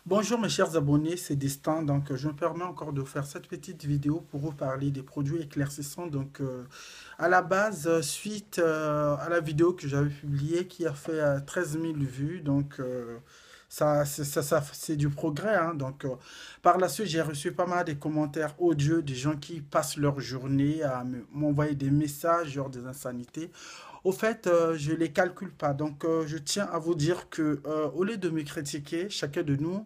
Bonjour mes chers abonnés, c'est Destin. Je me permets encore de faire cette petite vidéo pour vous parler des produits éclaircissants. À la base, suite à la vidéo que j'avais publiée qui a fait 13 000 vues, c'est du progrès, hein. Par la suite, j'ai reçu pas mal de commentaires odieux des gens qui passent leur journée à m'envoyer des messages, genre des insanités. Au fait, je les calcule pas. Je tiens à vous dire que au lieu de me critiquer, chacun de nous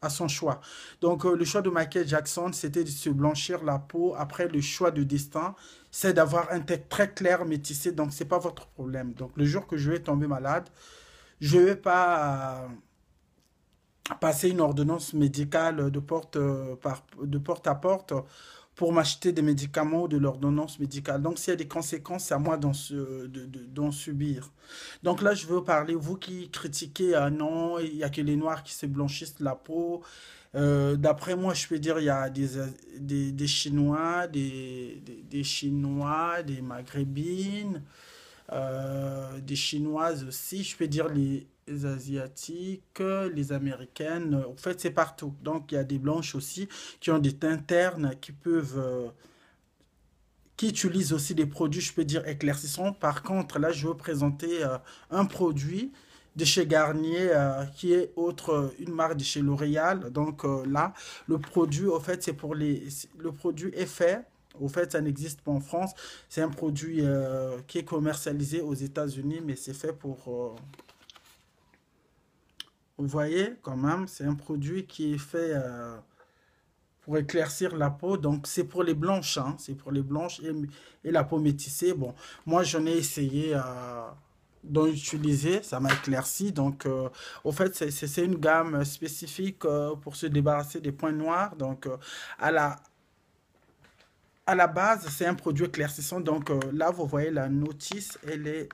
a son choix. Le choix de Michael Jackson, c'était de se blanchir la peau. Après, le choix de Destin, c'est d'avoir un teint très clair, métissé. Donc, c'est pas votre problème. Donc, le jour que je vais tomber malade, je vais pas passer une ordonnance médicale de porte à porte pour m'acheter des médicaments ou de l'ordonnance médicale. Donc, s'il y a des conséquences, c'est à moi d'en subir. Donc là, je veux parler, vous qui critiquez, ah non, il n'y a que les Noirs qui se blanchissent la peau. D'après moi, je peux dire, il y a des Chinois, des Chinois, des Maghrébines, des Chinoises aussi, je peux dire les Asiatiques, les Américaines, en fait c'est partout. Donc il y a des blanches aussi qui ont des teintes ternes qui utilisent aussi des produits, je peux dire, éclaircissants. Par contre, là je veux présenter un produit de chez Garnier qui est une marque de chez L'Oréal. Là, le produit, au fait, le produit est fait. Au fait, ça n'existe pas en France. C'est un produit qui est commercialisé aux États-Unis, mais c'est fait vous voyez, quand même, c'est un produit qui est fait pour éclaircir la peau. Donc, c'est pour les blanches, hein. C'est pour les blanches et la peau métissée. Bon, moi, j'en ai essayé d'en utiliser. Ça m'a éclairci. Au fait, c'est une gamme spécifique pour se débarrasser des points noirs. À la, à la base, c'est un produit éclaircissant. Là, vous voyez la notice, elle est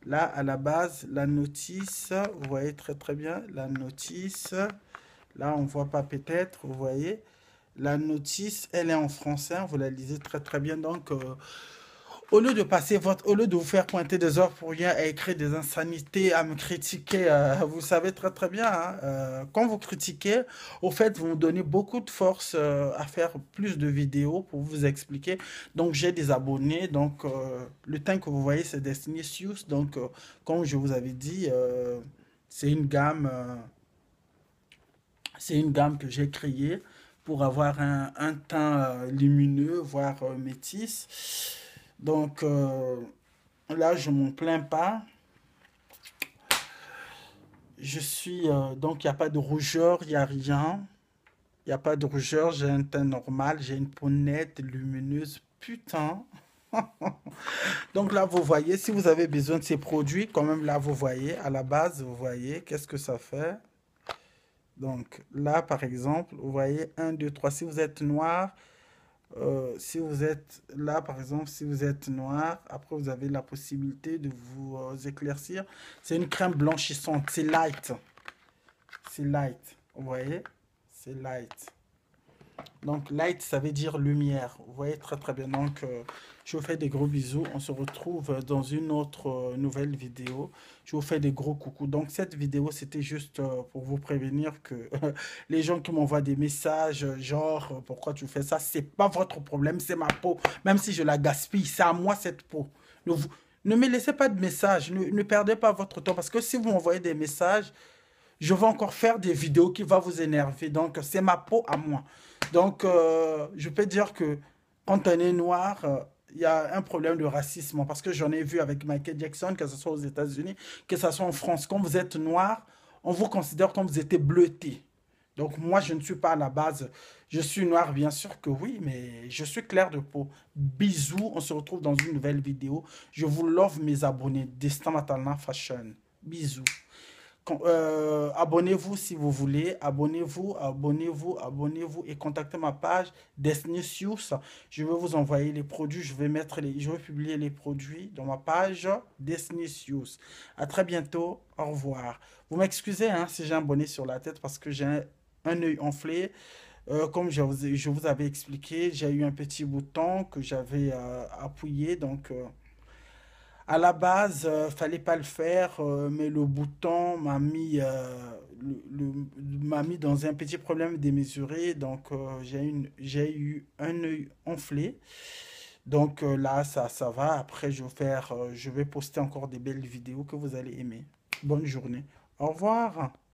là à la base. La notice, vous voyez très très bien la notice. Là, on voit pas peut-être, vous voyez. La notice, elle est en français, vous la lisez très très bien. Au lieu de vous faire pointer des heures pour rien, à écrire des insanités, à me critiquer, vous savez très très bien, hein, quand vous critiquez, au fait, vous me donnez beaucoup de force à faire plus de vidéos pour vous expliquer. Donc, j'ai des abonnés. Le teint que vous voyez, c'est Destiny Sioux. Comme je vous avais dit, c'est une gamme. C'est une gamme que j'ai créée pour avoir un teint lumineux, voire métis. Donc là, je m'en plains pas. Il n'y a pas de rougeur, il n'y a rien. Il n'y a pas de rougeur, j'ai un teint normal, j'ai une peau nette, lumineuse. Putain. Donc là, vous voyez, si vous avez besoin de ces produits, quand même là, vous voyez, à la base, vous voyez, qu'est-ce que ça fait? Donc là, par exemple, vous voyez un 2 3. Si vous êtes noir, si vous êtes là, par exemple, si vous êtes noir, après vous avez la possibilité de vous éclaircir. C'est une crème blanchissante, c'est light. C'est light, vous voyez? C'est light. Donc, light, ça veut dire lumière. Vous voyez très très bien. Je vous fais des gros bisous. On se retrouve dans une autre nouvelle vidéo. Je vous fais des gros coucous. Donc, cette vidéo, c'était juste pour vous prévenir que les gens qui m'envoient des messages, genre, pourquoi tu fais ça, c'est pas votre problème, c'est ma peau. Même si je la gaspille, c'est à moi cette peau. Ne me laissez pas de messages. Ne perdez pas votre temps. Parce que si vous m'envoyez des messages, je vais encore faire des vidéos qui vont vous énerver. Donc, c'est ma peau à moi. Je peux dire que quand on est noir, il y a un problème de racisme. Parce que j'en ai vu avec Michael Jackson, que ce soit aux États-Unis, que ce soit en France. Quand vous êtes noir, on vous considère comme vous êtes bleuté. Donc, moi, je ne suis pas à la base. Je suis noir, bien sûr que oui, mais je suis clair de peau. Bisous, on se retrouve dans une nouvelle vidéo. Je vous love, mes abonnés. Destin Matalna Fashion. Bisous. Abonnez-vous si vous voulez, abonnez-vous, abonnez-vous, abonnez-vous et contactez ma page Destiny Sioux. Je vais vous envoyer les produits, je vais publier les produits dans ma page Destiny Sioux. À très bientôt, au revoir. Vous m'excusez hein, si j'ai un bonnet sur la tête parce que j'ai un œil enflé. Comme je vous avais expliqué, j'ai eu un petit bouton que j'avais appuyé. À la base, fallait pas le faire, mais le bouton m'a mis dans un petit problème démesuré. Donc, j'ai eu un œil enflé. Donc là, ça va. Après, je vais poster encore des belles vidéos que vous allez aimer. Bonne journée. Au revoir.